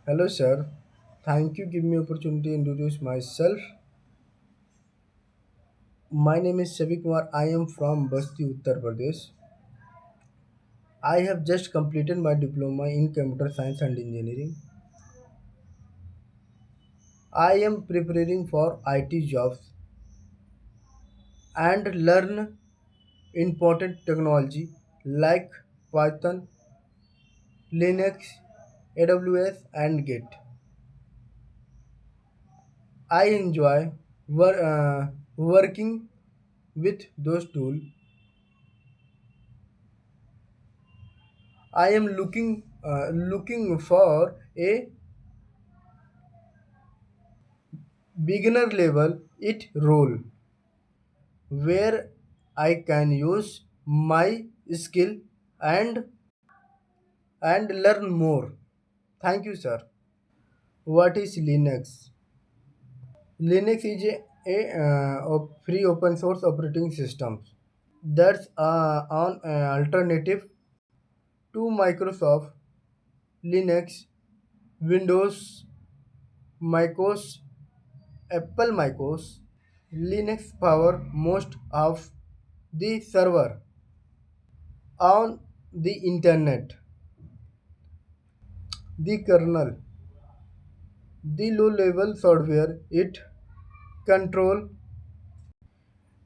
Hello, sir. Thank you. Give me opportunity to introduce myself. My name is Shabi Kumar. I am from Basti, Uttar Pradesh. I have just completed my diploma in computer science and engineering. I am preparing for IT jobs and learn important technology like Python, Linux, AWS, and Git. I enjoy working with those tools. I am looking for a beginner level it role where I can use my skill and learn more. Thank you, sir. What is Linux? Linux is a free open source operating system that's an alternative to Microsoft Linux, Windows, MacOS, Apple macOS, Linux power most of the server on the internet. The kernel, the low-level software, it control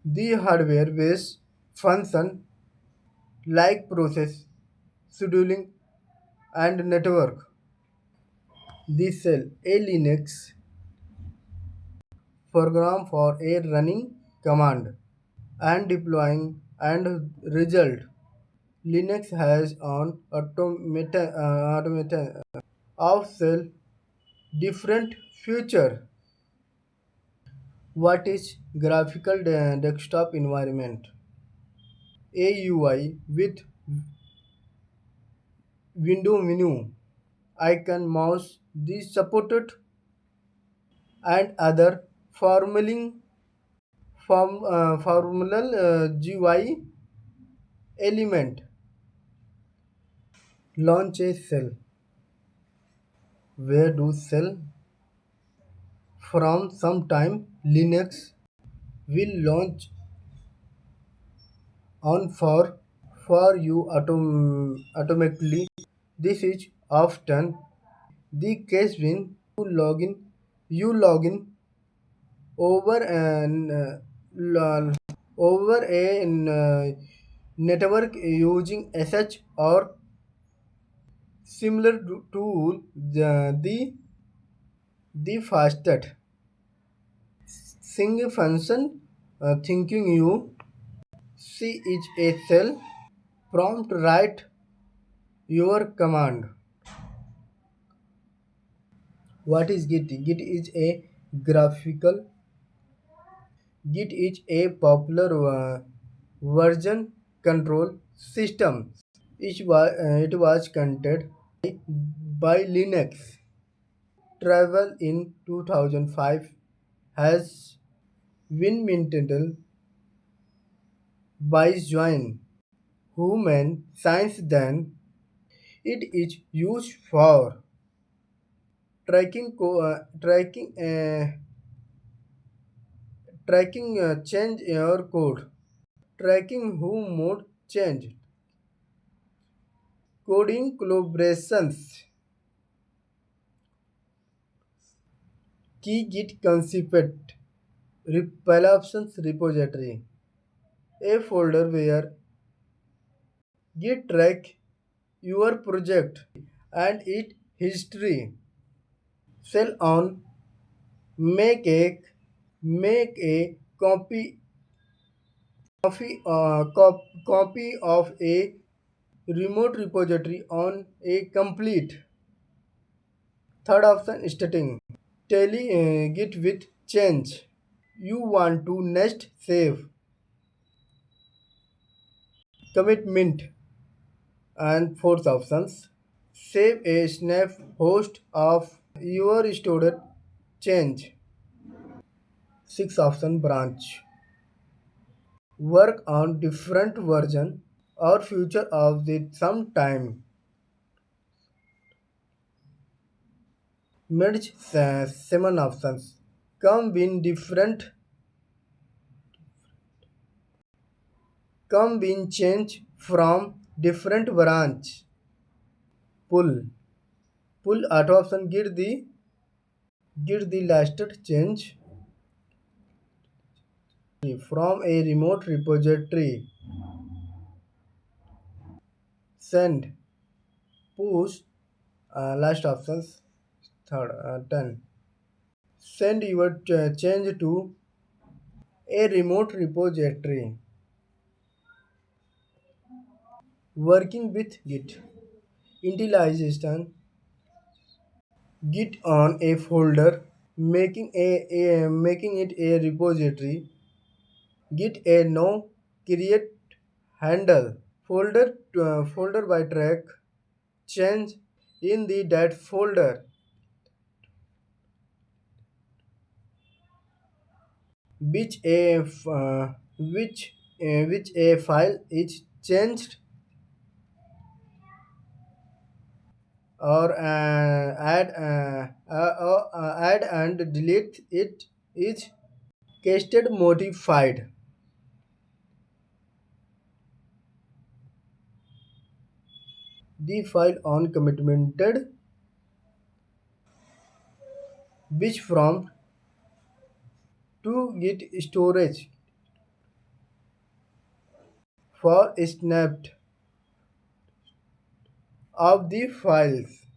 the hardware-based function like process, scheduling, and network. The shell, a Linux program for a running command and deploying and result. Linux has an automata of cell different future. What is graphical desktop environment? AUI with window menu, icon, mouse, the supported and other formal GUI element. Launch a cell. Where do cell from sometime Linux will launch on for you automatically. This is often the case when you login over an over a network using SH or similar tool. The fastest single function thinking you see is a cell prompt write your command. What is Git? Git is a graphical. Git is a popular version control system. It was content by Linux. Travel in 2005 has been minted by Join Human Since then. It is used for tracking change your code, tracking who mode change, coding collaborations, key git concept, options repository, a folder where git track your project and its history. Sell on make a copy of a remote repository on a complete. Third option stating tally git with change. You want to next save commitment. And fourth options save a snap host of your stored change. Sixth option branch work on different version or future of the some time. Merge seven options. Come in change from different branch. Pull. Pull auto option get the lasted change from a remote repository. Send. Push. Last options. Third. 10. Send your change to a remote repository. Working with Git. Initialization. Git on a folder. Making it a repository. Git a no create handle. Folder by track. Change in the that folder. Which a f- which a file is changed or add and delete it is casted modified. The file on committed which from to git storage for snapped of the files.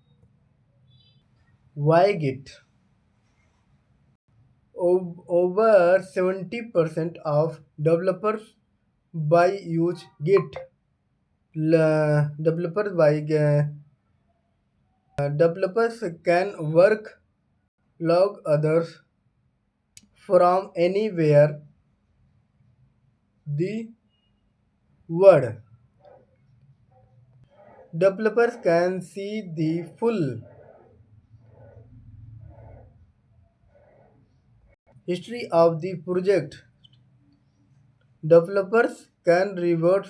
Why git? Over 70% of developers by use git. Developers can work log others from anywhere the world. Developers can see the full history of the project. Developers can revert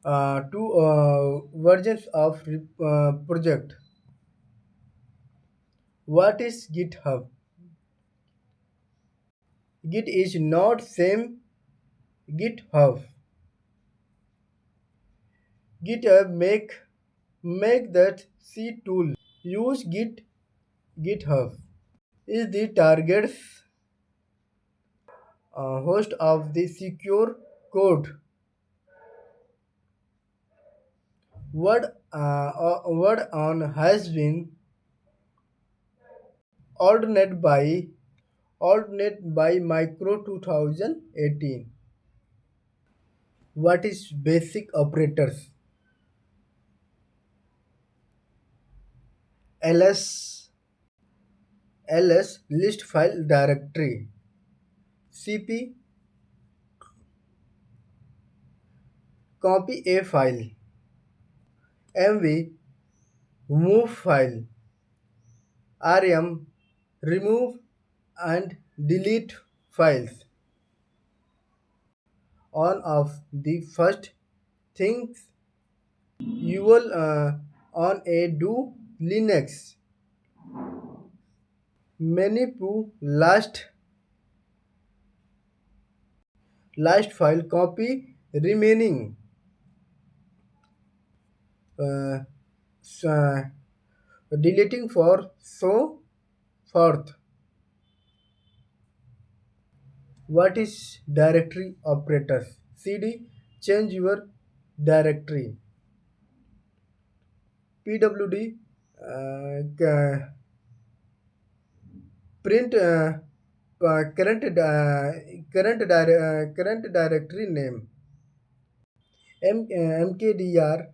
to versions of project. What is GitHub? Git is not same GitHub. GitHub make that C tool. Use GitHub is the target's host of the secure code. Word on has been alternate by Micro 2018. What is basic operators? ls list file directory. cp copy a file. mv move file. rm remove and delete files. On of the first things you will on a do Linux. Many pu last file copy remaining. Uh, s- uh, Deleting for so forth. What is directory operators? cd change your directory. pwd print current directory name. Mkdir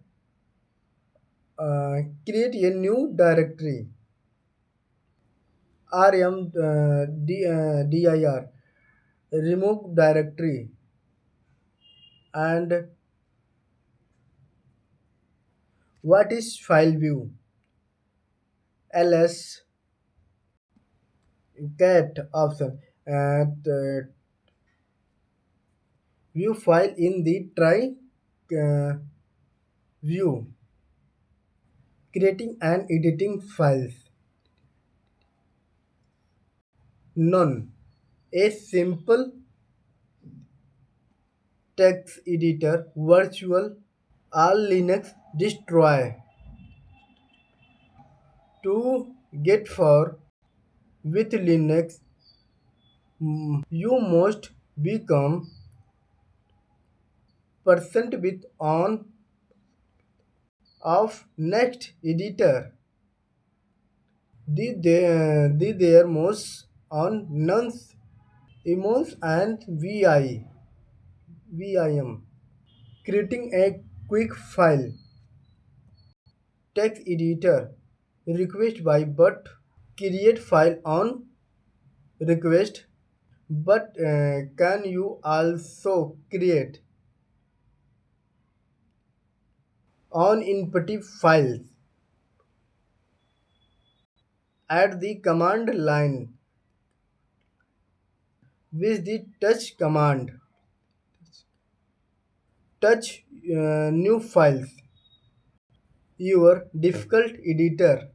create a new directory. dir remove directory. And what is file view? ls cat option and view file in the try uh, view, creating and editing files. None. A simple text editor, virtual, all Linux destroy. To get far with Linux, you must become percent with on of next editor. The their most on nuns, emos and vim. Creating a quick file text editor request by but create file on request but can you also create on input files at the command line with the touch command touch new files your difficult editor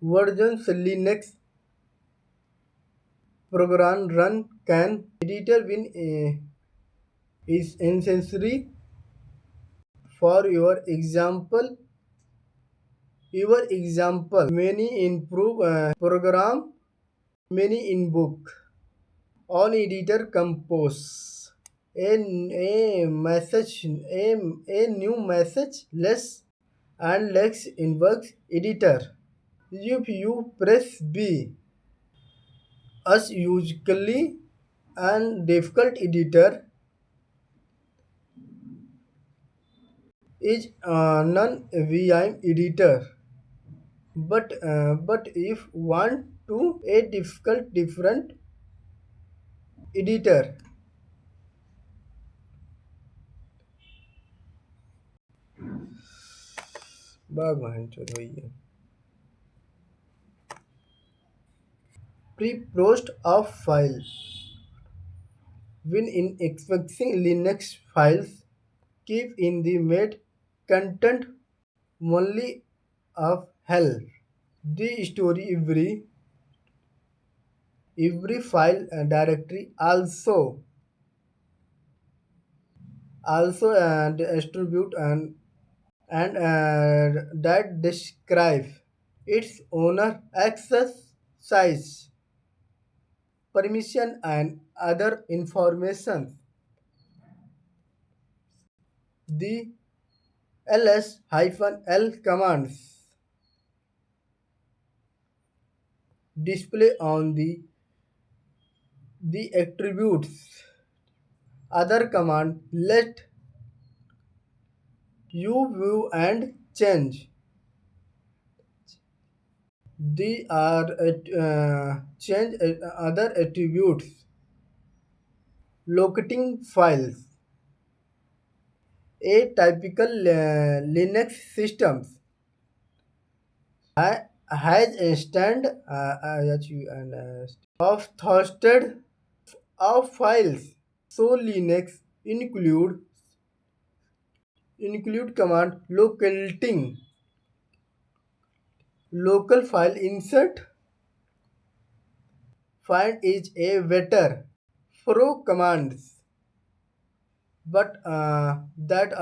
versions linux program run can editor win is necessary for your example many improve program many in book on editor compose a message a new message less and less in works editor if you press b as usually and difficult editor is non-vim editor but if want to a difficult different editor भगवान चोद हुई है pre-post of file when in expecting linux files keep in the made content only of hell the story every file directory also distribute and that describe its owner access size permission and other information the ls-l commands display on the attributes other command let you view and change the are change other attributes locating files a typical linux systems has a stand of trusted of files so linux include command locating local file insert find is a better pro commands but that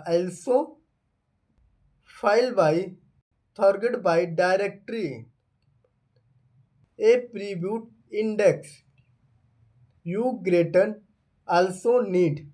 also file by target by directory a preview index you greater also need